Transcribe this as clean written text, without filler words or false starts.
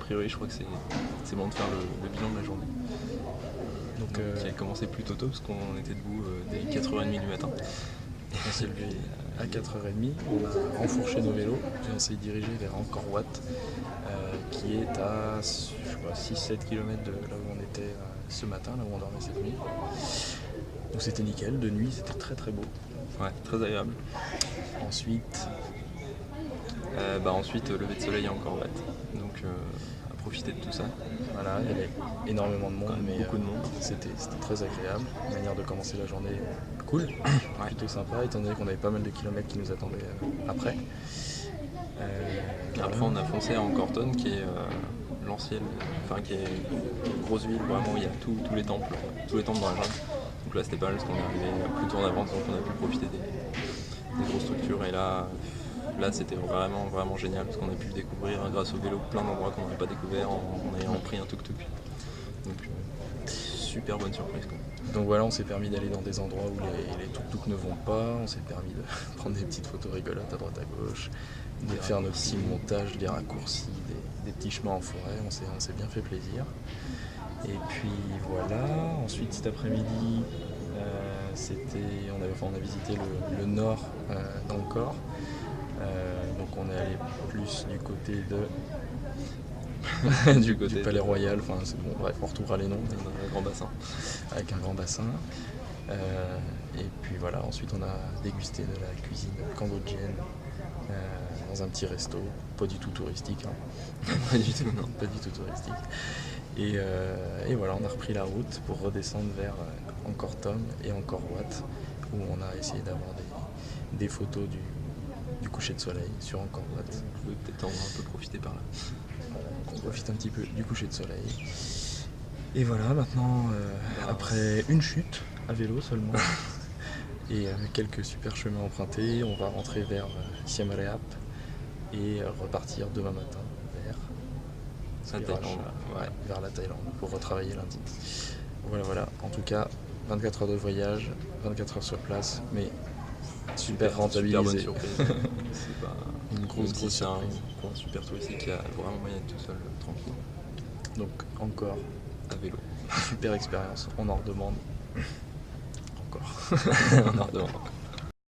priori, je crois que c'est bon de faire le bilan de la journée. Donc, qui a commencé plutôt tôt parce qu'on était debout dès 4h30 du matin. On s'est levé à 4h30, on a renfourché nos vélos et on s'est dirigé vers Angkor Wat, qui est à 6-7 km de là où on était ce matin, là où on dormait cette nuit. Donc c'était nickel, de nuit c'était très très beau. Ouais, très agréable. Ensuite, lever de soleil à Angkor Wat. Donc à profiter de tout ça. voilà, il y avait énormément de monde, mais beaucoup de monde. C'était très agréable. Manière de commencer la journée cool, Ouais. plutôt sympa, étant donné qu'on avait pas mal de kilomètres qui nous attendaient après. Après, on a foncé à Angkor Thom, qui est l'ancienne, qui est une grosse ville vraiment où il y a tous les temples dans la jungle. Donc là, c'était pas mal parce qu'on est arrivé plus tôt en avance, donc on a pu profiter des grosses structures. Et là, c'était vraiment, vraiment génial parce qu'on a pu découvrir grâce au vélo plein d'endroits qu'on n'avait pas découvert en ayant pris un tuk-tuk. Donc, super bonne surprise, quoi. Donc voilà, on s'est permis d'aller dans des endroits où les tuk-tuk ne vont pas, on s'est permis de prendre des petites photos rigolotes à droite à gauche, de faire nos petits montages, des raccourcis, des petits chemins en forêt, on s'est bien fait plaisir. Et puis voilà, ensuite cet après-midi, on a visité le nord d'Angkor. Donc on est allé plus du côté du Palais Royal, c'est bon, bref, on retrouvera les noms. Un grand bassin. Avec un grand bassin. Et puis voilà, ensuite on a dégusté de la cuisine cambodgienne dans un petit resto, pas du tout touristique. Pas du tout, non. Pas du tout touristique. Et voilà, on a repris la route pour redescendre vers Angkor Thom et Angkor Wat, où on a essayé d'avoir des photos du coucher de soleil sur Angkor Wat. On peut peut-être un peu profiter par là. On profite un petit peu du coucher de soleil. Et voilà, maintenant, après une chute à vélo seulement, et quelques super chemins empruntés, on va rentrer vers Siem Reap et repartir demain matin vers la Thaïlande pour retravailler lundi. Voilà. En tout cas, 24 heures de voyage, 24 heures sur place, mais super rentabilisé. Super bonne surprise. C'est pas une grosse surprise. surprise. Un coin super touristique qui a vraiment moyen d'être tout seul, tranquille. Donc encore à vélo. Super expérience, on en redemande encore. On en redemande encore.